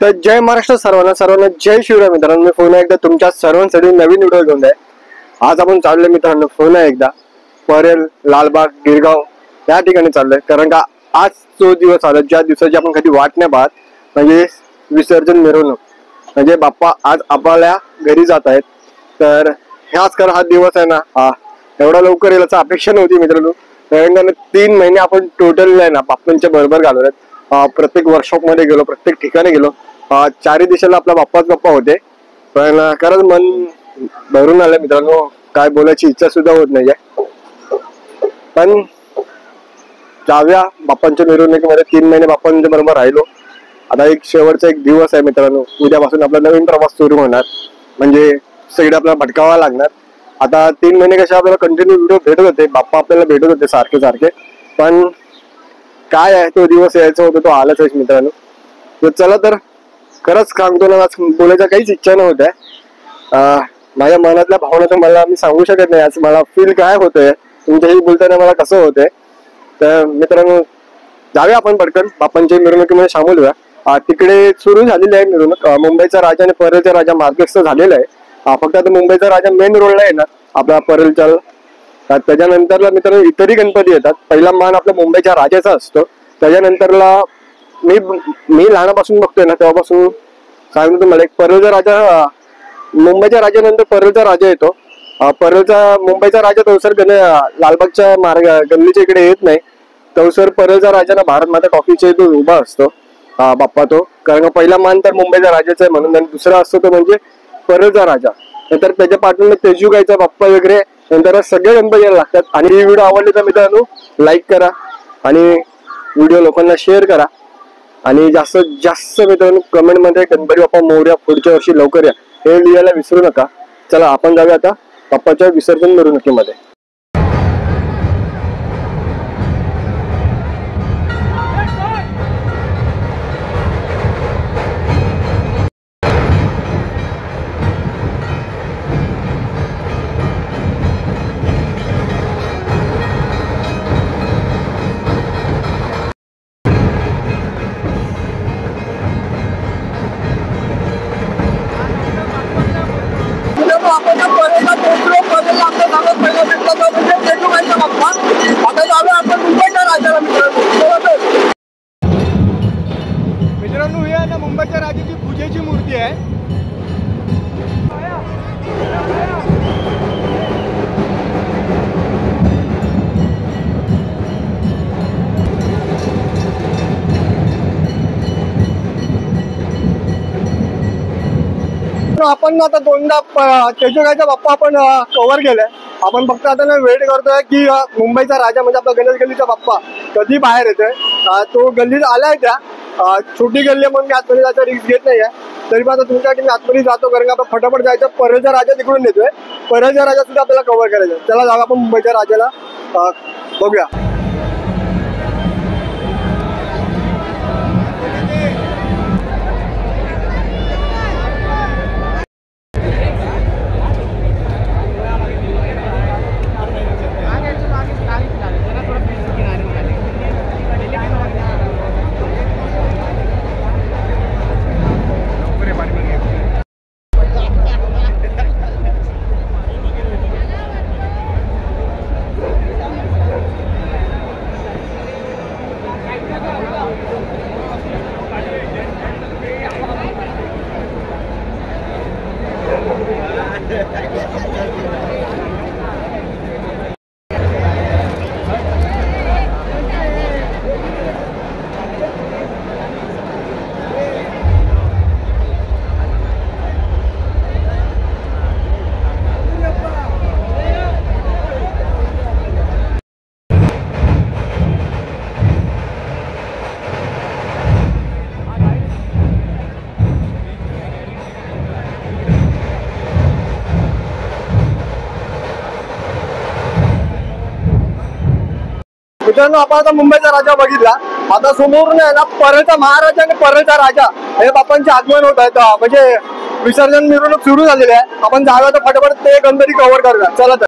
तर जय महाराष्ट्र सर्वांना जय शिवराय मित्रांनो। मी पुन्हा एकदा तुमच्या सर्वांसाठी नवीन व्हिडिओ घेऊन आहे। आज आपण चाललोय मित्रांनो पुन्हा एकदा परेल, लालबाग, गिरगाव या ठिकाणी चाललोय, कारण का आज तो दिवस आला ज्या दिवसाची आपण कधी वाट नाही पाहत, म्हणजे विसर्जन मिरवणूक। म्हणजे बाप्पा आज आपल्या घरी जात आहेत। तर ह्याच कर हा दिवस आहे ना, एवढा लवकर यायची अपेक्षा नव्हती मित्रांनो। कारण 3 महिने आपण टोटल आहे ना बाप्पांच्या बरोबर घालवलेत। प्रत्येक वर्कशॉप मध्ये गेलो, प्रत्येक ठिकाणी गेलो, चारी दिशेला आपला बाप्पा होते। पण खरंच मन भरून आलं मित्रांनो, काय बोलायची इच्छा सुद्धा होत नाहीये। पण जाऊया बाप्पांच्या मिरवणुकीमध्ये। 3 महिने बाप्पांच्या बरोबर राहिलो, आता एक शेवटचा एक दिवस आहे मित्रांनो। उद्यापासून आपला नवीन प्रवास सुरू होणार, म्हणजे सगळे आपल्याला भटकावा लागणार। आता 3 महिने कसे आपल्याला कंटिन्यू व्हिडिओ भेटत होते, बाप्पा आपल्याला भेटत होते सारखे, पण काय आहे तो दिवस यायचा होता तो आलाच आहे मित्रांनो। तर चला, तर खरंच सांगतो ना, आज बोलायचा काहीच इच्छा नव्हत्या। माझ्या मनातल्या भावना तर मला मी सांगू शकत नाही। आज मला फील काय होतंय, तुमच्याही बोलताना मला कसं होतंय। तर मित्रांनो जाऊया आपण पटकन बाप्पांच्या मिरवणुकीमध्ये सामील होऊया। तिकडे सुरू झालेली आहे मिरवणूक। मुंबईचा राजा आणि परेलचा राजा मार्गस्थ झालेला आहे। फक्त आता मुंबईचा राजा मेन रोडला येणार, आपला परेलचा। त्याच्यानंतरला मित्रांनो इतरही गणपती येतात। पहिला मान आपल्या मुंबईच्या राजाचा असतो। त्याच्यानंतरला मी लहानापासून बघतोय ना, तेव्हापासून सांगतो तुम्हाला, एक परेलचा राजा, मुंबईच्या राजानंतर परेलचा राजा येतो। मुंबईचा राजा तवसर लालबागच्या गल्लीच्या इकडे येत नाही। तवसर परेलचा राजा ना भारत माता टॉकीच्या इथे उभा असतो बाप्पा तो। कारण पहिला मान तर मुंबईचा राजाचा आहे म्हणून, आणि दुसरा असतो तो म्हणजे परेलचा राजा। नंतर त्याच्या पाठवून तेजूगाईचा बाप्पा वगैरे, नंतर सगळे गणपती यायला लागतात। आणि ही व्हिडिओ आवडली तर मित्रांनो लाईक करा आणि व्हिडिओ लोकांना शेअर करा, आणि जास्तीत जास्त मित्रांनो कमेंट मध्ये गणपती बाप्पा मोरया, पुढच्या वर्षी लवकर या हे लिहायला विसरू नका। चला आपण जाऊया आता बाप्पाच्या विसर्जन मिरवणुकीमध्ये। मित्रांनो ही आहे ना मुंबईच्या राजाची पूजेची मूर्ती आहे। आपण आता दोनदा तेजूगाईचा बाप्पा आपण कव्हर केलाय। आपण फक्त आता ना वेट करतोय की मुंबईचा राजा म्हणजे आपला गणेश गल्लीचा बाप्पा कधी बाहेर येतोय। तो गल्लीत आलाय, त्या छोटी गल्ली म्हणून मी आतमध्ये जायचा रिस्क घेत नाहीये। तरी पण आता तुमच्यासाठी मी आतमध्ये जातो, कारण का आपण फटाफट जायचं। परेलचा राजा तिकडून येतोय, परेलचा राजा सुद्धा आपल्याला कव्हर करायचा। चला जाऊ आपण मुंबईच्या राजाला बघूया। मित्रांनो आपण आता मुंबईचा राजा बघितला। आता समोरून आहे ना परेलचा महाराजा आणि परेलचा राजा हे बाप्पांचे आगमन होत आहेत, म्हणजे विसर्जन मिरवणूक सुरू झालेली आहे। आपण जाऊया तर फटाफट ते गणपती कव्हर करूया। चला तर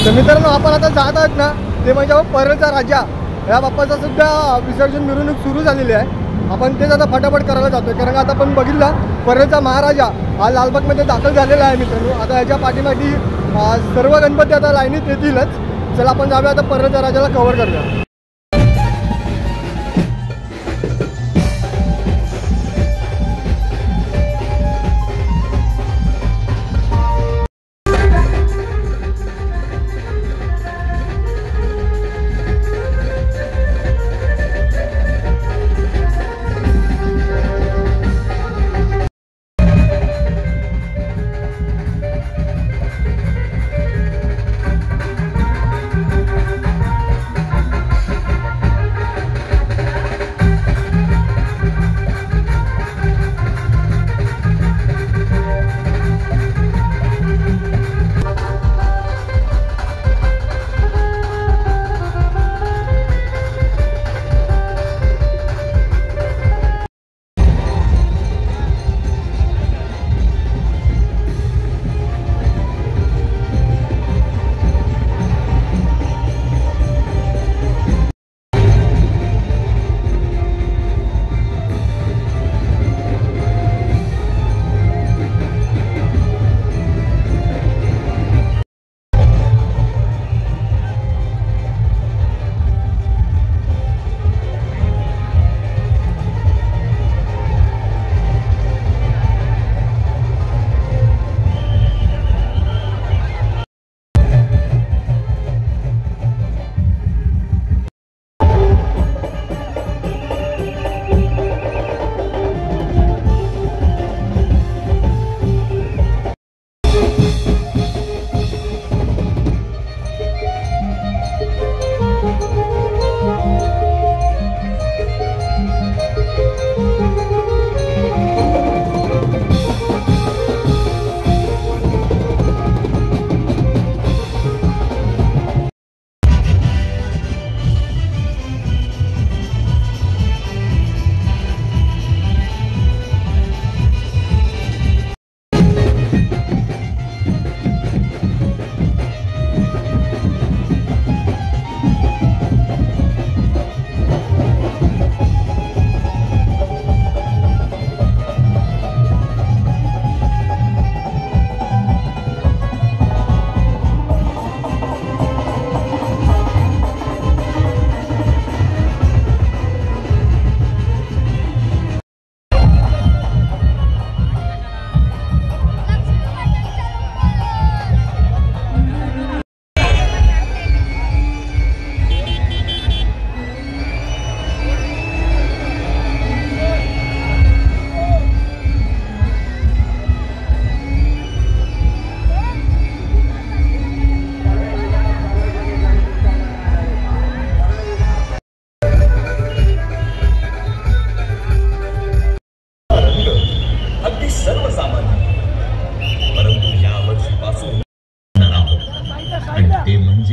तर मित्रांनो आपण आता जात आहोत ना ते म्हणजे परळचा राजा या बाप्पाचा सुद्धा विसर्जन मिरवणूक सुरू झालेली आहे. आपण तेच आता फटाफट करायला जातोय कारण आता आपण बघितलं परळचा महाराजा हा लालबागमध्ये दाखल झालेला आहे मित्रांनो. आता याच्या पाठीमागे सर्व गणपती आता लाईनीत येतीलच. चला आपण जाऊया आता परळच्या राजाला कव्हर करूया.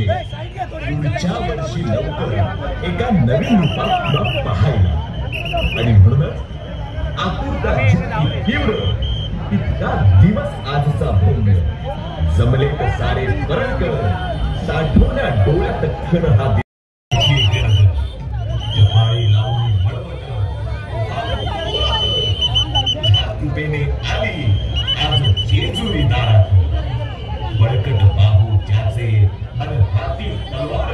पुढच्या वर्षी लवकर एका नवीन रूपात पाहायला आणि म्हणूनच आतुरता जितकी तीव्र तितका दिवस आजचा भोंग जमले तर सारे परत कर साठवण्या डोळ्यात खर हा तुपेने आली आज जेजुरी दारात बळकट बाहू त्याचे आणि हाती तलवार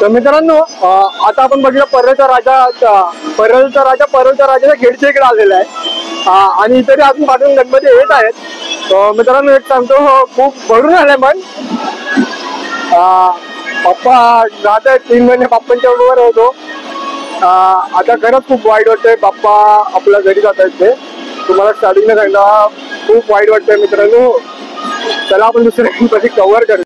तर मित्रांनो आता आपण बघितलं परळचा राजा परळच्या राजाच्या गेटच्या इकडे आलेला आहे आणि इतरही अजून पाठवून गणपती येत आहेत. मित्रांनो एक सांगतो, खूप भरून आलंय मन. पप्पा राहत आहेत 3 महिने पप्पांच्या बरोबर होतो. आता खरंच खूप वाईट वाटतंय पप्पा आपल्या घरी जात आहेत ते. तुम्हाला स्टार्टिंगला सांगितलं खूप वाईट वाटतंय मित्रांनो. चला आपण दुसऱ्या गणपती कव्हर करू.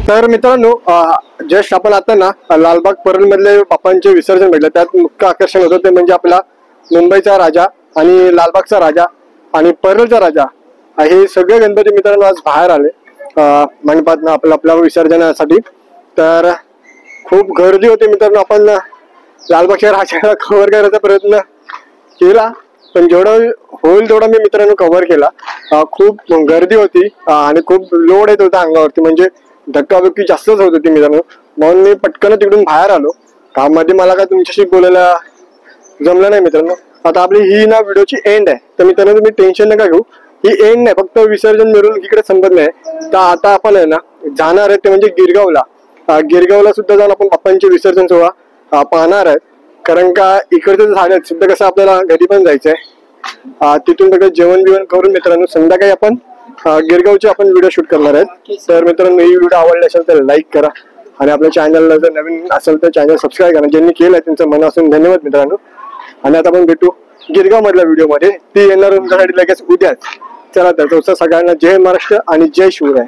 तर मित्रांनो जस्ट आपण आता ना लालबाग परळ मधले बाप्पांचे विसर्जन भेटलं. त्यात मुख्य आकर्षण होतं ते म्हणजे आपला मुंबईचा राजा आणि लालबागचा राजा आणि परळचा राजा हे सगळे गणपती मित्रांनो आज बाहेर आले मंडपात आपल्या विसर्जनासाठी. तर खूप गर्दी होती मित्रांनो. आपण लालबागच्या राजाला कव्हर करायचा प्रयत्न केला पण जेवढं होईल तेवढा मी मित्रांनो कव्हर केला. खूप गर्दी होती आणि खूप लोड येत होता अंगावरती, म्हणजे धक्काबुक्की जास्तच होत होती मित्रांनो. म्हणून मी पटकन तिकडून बाहेर आलो. काममध्ये मला काय तुमच्याशी बोलायला जमलं नाही मित्रांनो. आता आपली ही ना व्हिडिओची एंड आहे. तर मित्रांनो तुम्ही टेन्शन नका घेऊ, ही एंड नाही, फक्त विसर्जन मिळून इकडे संपत नाही. तर आता आपण आहे ना जाणार आहे ते म्हणजे गिरगावला. गिरगावला सुद्धा जाऊन आपण बाप्पांचे विसर्जन सोहळा पाहणार आहेत. कारण का इकडचं झालं सुद्धा कसं आपल्याला घरी पण जायचंय. तिथून सगळं जेवण बिवण करून मित्रांनो संध्याकाळी आपण गिरगावचे आपण व्हिडिओ शूट करणार आहेत. तर मित्रांनो ही व्हिडिओ आवडली असेल तर लाईक करा आणि आपल्या चॅनलला जर नवीन असेल तर चॅनल सबस्क्राईब करा. ज्यांनी केलंय त्यांचं मनापासून धन्यवाद मित्रांनो. आणि आता आपण भेटू गिरगाव मधल्या व्हिडिओ मध्ये, ती येणार तुमच्यासाठी लगेच उद्याच. चला तर सगळ्यांना जय महाराष्ट्र आणि जय शिवराय.